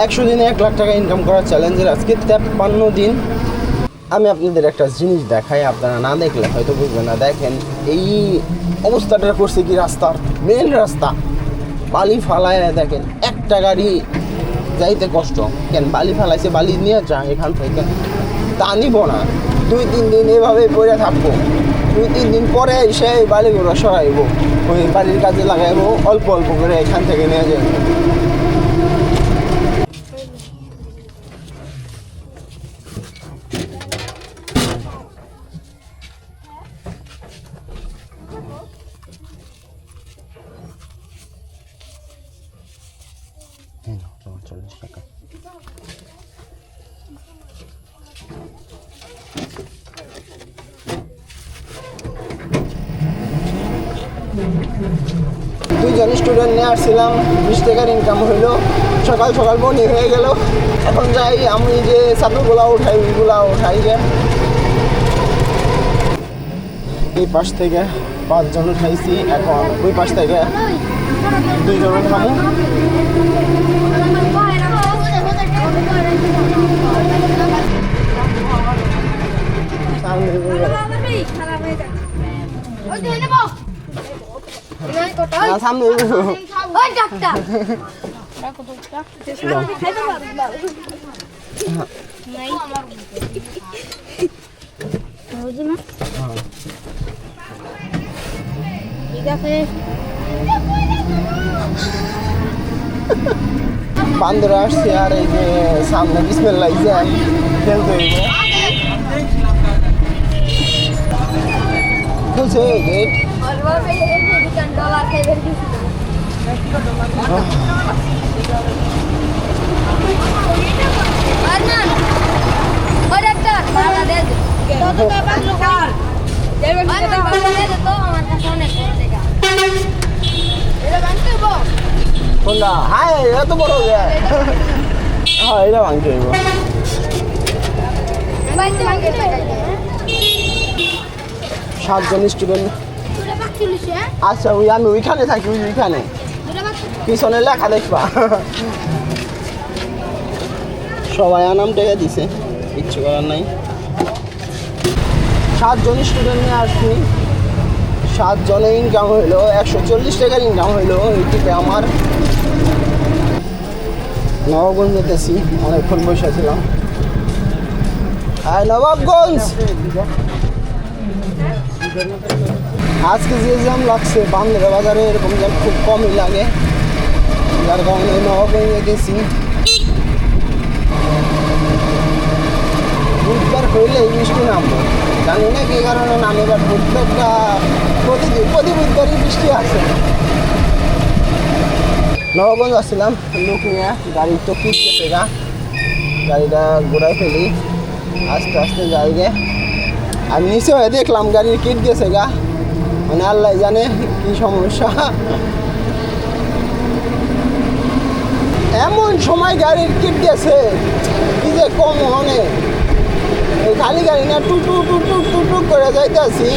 100 দিনে 1 লাখ টাকা ইনকাম করার চ্যালেঞ্জের আজকে 53 দিন। আমি আপনাদের একটা জিনিস দেখাই, আপনারা না দেখলে হয়তো বুঝবেন না। দেখেন এই অবস্থাটা করছে কি, রাস্তার মেন রাস্তা বালি ফালায়, দেখেন একটা গাড়ি যাইতে কষ্ট। কেন বালি ফালাইছে, বালি নিয়ে যা এখান থেকে, তা নিব না। 2-3 দিন এভাবে পড়ে থাকবো, 2-3 দিন পরে এসে এই বালিগুলো সরাইবো, ওই বাড়ির কাজে লাগাইবো, অল্প অল্প করে এখান থেকে নিয়ে যাবো। $40 টাকা। দুইজন স্টুডেন্ট নিয়ে আসছিলাম, 20 টাকার ইনকাম হইলো। সকাল সকাল বনি হয়ে গেল। এখন যাই আমি যে ছাত্রগুলা উঠাই, ওইগুলা উঠাই। যে এই পাশ থেকে 5 জন উঠাইছি, এখন ওই পাশ থেকে 2 জন উঠামো। সামনে বান্দরে আসছে, আর এই যে সামনে বিসমিল্লাহ খেলতে হইব। খুলছে গেট। কোনটা? হ্যাঁ, এত বড় হ্যাঁ, এটা ভাঙতে হইব। 7 জন স্টুডেন্ট। আচ্ছা, ওই আমি ওইখানে থাকি, ওইখানে পিছনে লেখা দেখবা। সবাই আনাম টাকা দিছে, কিচ্ছু করার নাই। 7 জন স্টুডেন্ট নিয়ে আসছি, 7 জনে ইনকাম হইলো 140 টাকার ইনকাম হইলো। এইটিতে আমার নবাবগঞ্জ যেতেছি, অনেকক্ষণ বসে ছিলাম। নবাবগঞ্জ আজকে যে জ্যাম লাগছে বান্দরা বাজারে, এরকম জ্যাম খুব কমই লাগে, যার কারণে নবাবগঞ্জে গেছি। বুধবার হইলে বৃষ্টি নামবো, জানি না কি কারণে নামে, বাট প্রত্যেকটা প্রতি বুধবারই বৃষ্টি আছে। নবাবগঞ্জ আসছিলাম লোক নিয়ে, গাড়ির তো কিট গেছে গা, গাড়িটা ঘোরাই ফেলি, আস্তে আস্তে যাই গে। আমি নিচে হয়ে দেখলাম গাড়ির কিট গেছে গা, মানে আল্লাহ জানে কি সমস্যা। এমন সময় গাড়ির কিট গেছে কি যে কম মনে, এই খালি গাড়ি না টুক টুক টুক টুক টুক টুক করে যাইতেছি।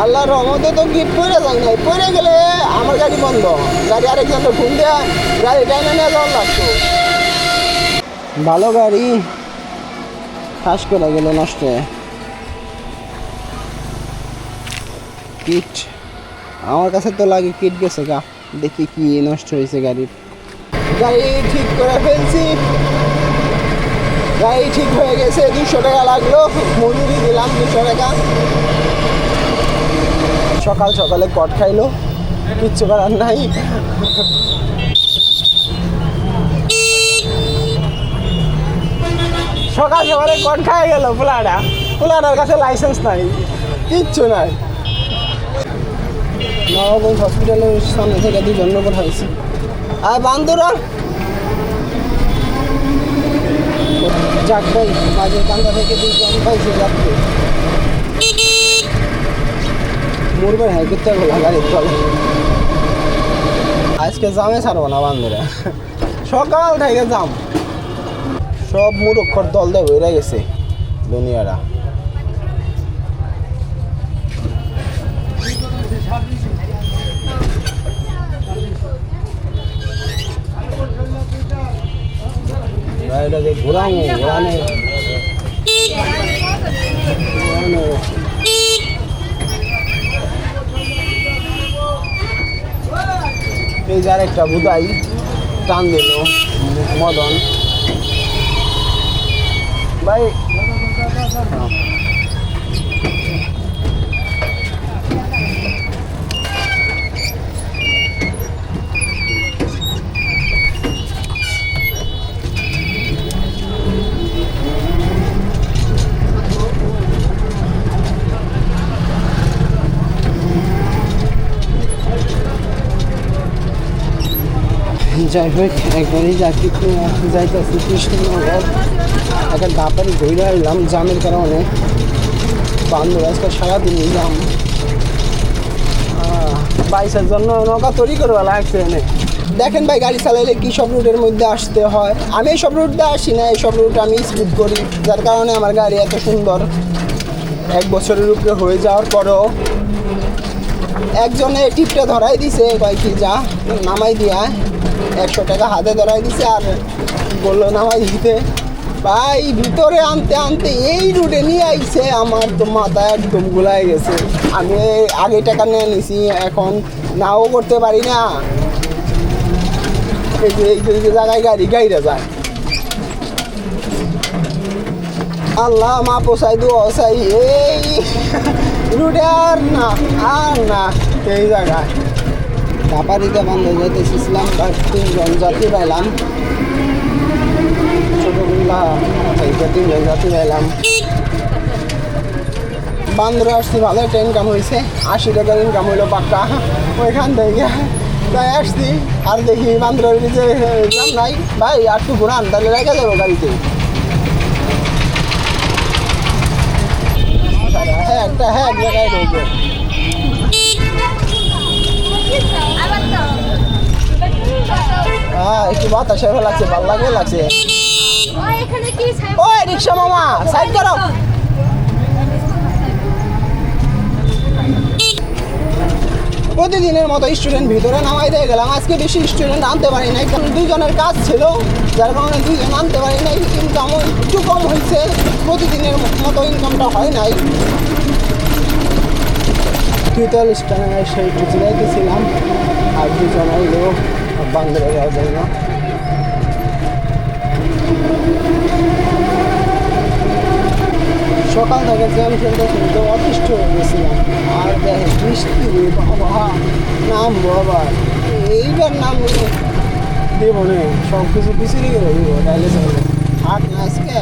আল্লাহর রহমতে তো গিট পড়ে যায় নাই, পড়ে গেলে আমার গাড়ি বন্ধ, গাড়ি আরেকজনের ফোন দেওয়া, গাড়ি টাইনে নিয়ে যাওয়ার লাগতো। ভালো গাড়ি খাস করে গেল নষ্ট। কিট আমার কাছে তো লাগে কিট গেছে গা, দেখি কি নষ্ট হয়েছে গাড়ির। গাড়ি ঠিক করে ফেলছি, গাড়ি ঠিক হয়ে গেছে। 200 টাকা লাগলো, মজুরি দিলাম 200 টাকা। সকাল সকালে কট খাইলো, কিচ্ছু করার নাই। সকাল সকালে কট খাই গেল পোলাটার কাছে লাইসেন্স নাই, কিচ্ছু নাই। নবাবগঞ্জ হসপিটালের সামনে থেকে 2 জন পাঠাইছি। আর বান্দরা যাক ভাই, মাঝের কান্দা থেকে 2 জন পাইছে যাচ্ছে। মুরবার হ্যাঁ করতে বলা গাড়ির তলে। আজকে জামে ছাড়বো না বান্দরা, সকাল থেকে জাম। সব মুরক্ষর দল দিয়ে বেড়ে গেছে দুনিয়ারা। ঘোরানো ঘোরানো এই যার একটা বুদাই টান দিল মদন ভাই। যাই হোক একবারই যাইতেছি কৃষ্ণনগর একটা দাপারি ঘুরে আসলাম জামের কারণে বান্ধব আজকে সারাদিনই জাম বাইশের জন্য নৌকা তৈরি করবা লাগছে এনে। দেখেন ভাই গাড়ি চালাইলে কী সব রুটের মধ্যে আসতে হয়। আমি এইসব রুট দিয়ে আসি না, এইসব রুট আমি স্পিড করি, যার কারণে আমার গাড়ি এত সুন্দর। 1 বছরের উপরে হয়ে যাওয়ার পরেও একজনে টিপটা ধরাই দিছে, কয় কি যা নামাই দিয়া 100 টাকা হাতে ধরাই দিছে আর বললো নামাই দিতে। ভাই ভিতরে আনতে আনতে এই রুটে নিয়ে আইছে, আমার তো মাথা একদম গুলাই গেছে। আমি আগে টাকা নিয়ে নিছি, এখন নাও করতে পারি না। এই যে জায়গায় গাড়িটা যায়, আল্লাহ মা পোষাই দু অসাই এই রুটে আর না এই জায়গায় কাপারিতে বন্ধ যাইতেছিলাম। 3জন যাত্রী পাইলাম, ছোটগুলা থেকে 3জন যাত্রী পাইলাম। বান্দরে আসছি, ভালো একটা ইনকাম হয়েছে, 80 টাকার ইনকাম হইলো পাক্কা ওইখান থেকে। তাই আসছি আর দেখি বান্দরের যে দাম নাই। ভাই আর একটু ঘুরান, তাহলে রেখে যাবো গাড়িতে। হ্যাঁ এক জায়গায় রয়েছে। হ্যাঁ একটু বাতাসে লাগছে, ভালো লাগছে। ওই রিক্সা মামা সাইড করো। প্রতিদিনের মতো স্টুডেন্ট ভিতরে নামাই দিয়ে গেলাম, আজকে বেশি স্টুডেন্ট আনতে পারি নাই, কারণ 2জনের কাজ ছিল, যার কারণে 2জন আনতে পারি নাই। ইনকামও একটু কম হয়েছে, প্রতিদিনের মতো ইনকামটা হয় নাই। 43 টাকা সেই খুঁজে যাইতেছিলাম আর 2জন হইলো বান্দরে যাওয়ার জন্য। সকাল থেকে জ্যাম খেলতে অতিষ্ঠ হয়ে গেছিলাম। আর দেখে বৃষ্টি বাবা নামবো আবার, এইবার নামলে দেবো নে, সব কিছু পিছিয়ে গেলে দেবো, তাইলে চলবে। আর না আজকে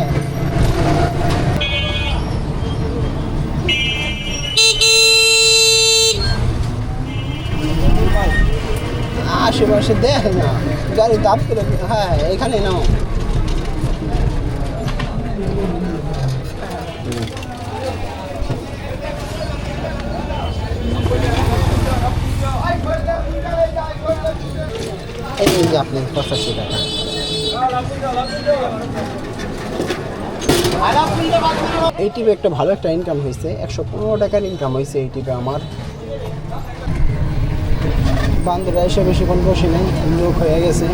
আশেপাশে দেখ না গাড়ি দাপ করে। হ্যাঁ এখানে নাও, এই যে আপনি 85 টাকা। এই টিপে একটা ভালো একটা ইনকাম হয়েছে, 115 টাকার ইনকাম হয়েছে এই টিপে আমার। বান্দরে এসে বেশিক্ষণ বসে নেই, লোক হয়ে গেছে।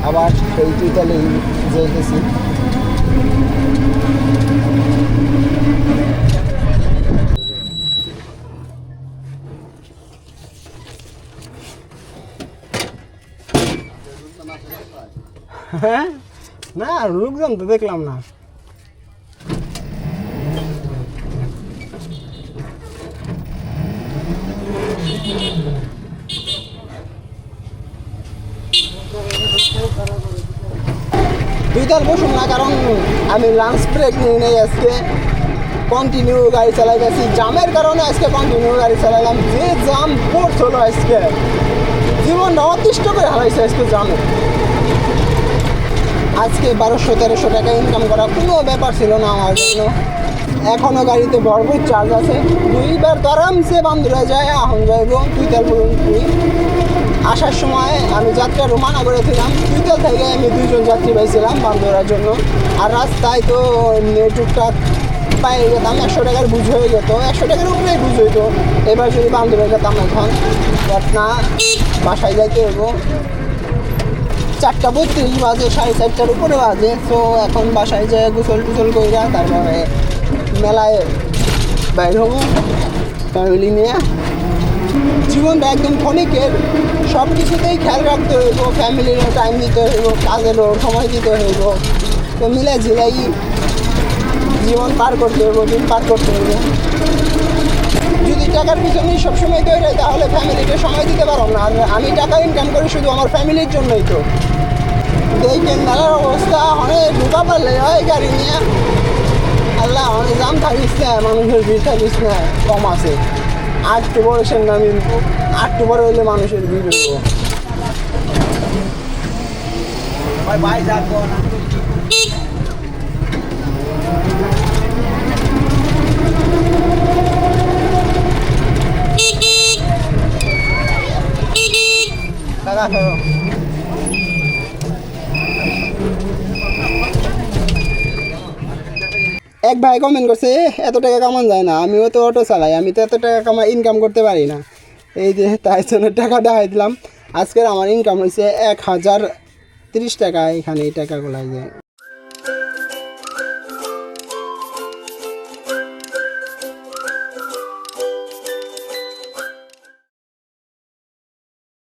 আবার সেই তুইতালেই যেতেছি। হ্যাঁ না লোকজন তো দেখলাম না। দুইটার বসুন না, কারণ আমি লাঞ্চ ব্রেক নিয়ে নেই আজকে, কন্টিনিউ গাড়ি চালাই গেছি। জামের কারণে আজকে কন্টিনিউ গাড়ি চালাইলাম। যে জাম পড়ছিল আজকে, জীবনটা অতিষ্ঠ করে হারাইছে আজকে জামে। আজকে 1200-1300 টাকা ইনকাম করা কোনো ব্যাপার ছিল না আমার জন্য। এখনও গাড়িতে ভরপুর চার্জ আছে, 2বার তো আরামসে বান্দরা যায়, এখন যাইব তুইতাল বলুন। আসার সময় আমি যাত্রা রোমানা করেছিলাম, তুইতাল থেকে আমি 2জন যাত্রী পাইছিলাম বান্দরার জন্য। আর রাস্তায় তো টুকটাক পাই যেতাম, 100 টাকার বুঝ হয়ে যেত, 100 টাকার উপরেই বুঝ হইতো। এবার যদি বান্দরে যেতাম এখন, বাট না, বাসায় যাইতে হইব। 4:32 বাজে, 4:30টার উপরে বাজে। তো এখন বাসায় যেয়ে গোসল টোসল কইরা তারপরে মেলায় বাইর হবো ফ্যামিলি নিয়ে। জীবনটা একদম ক্ষণিকের, সব কিছুতেই খেয়াল রাখতে হইব, ফ্যামিলিরও টাইম দিতে হইব, কাজেরও সময় দিতে হইব। তো মিলে ঝিলাই জীবন পার করতে হইব, দিন পার করতে হইব। যদি টাকার পিছনেই সবসময় তৈরি হয় তাহলে ফ্যামিলিকে সময় দিতে পারো না। আর আমি টাকা ইনকাম করি শুধু আমার ফ্যামিলির জন্যই। তো দেখেন মেলার অবস্থা, অনেক ঢুকা পারলে হয় গাড়ি নিয়ে। আল্লাহ অনেক দাম থাকিস না, মানুষের ভিড় থাকিস না, কম আছে। অক্টোবরের সঙ্গে আমি অক্টোবর হইলে মানুষের ভিড় হইব। ভাই যাবো না এক ভাই কমেন্ট করছে এত টাকা কামান যায় না, আমিও তো অটো চালাই, আমি তো এত টাকা ইনকাম করতে পারি না। এই যে তাই জন্য টাকা দেখাই দিলাম। আজকের আমার ইনকাম হয়েছে 1030 টাকা। এখানে এই টাকাগুলো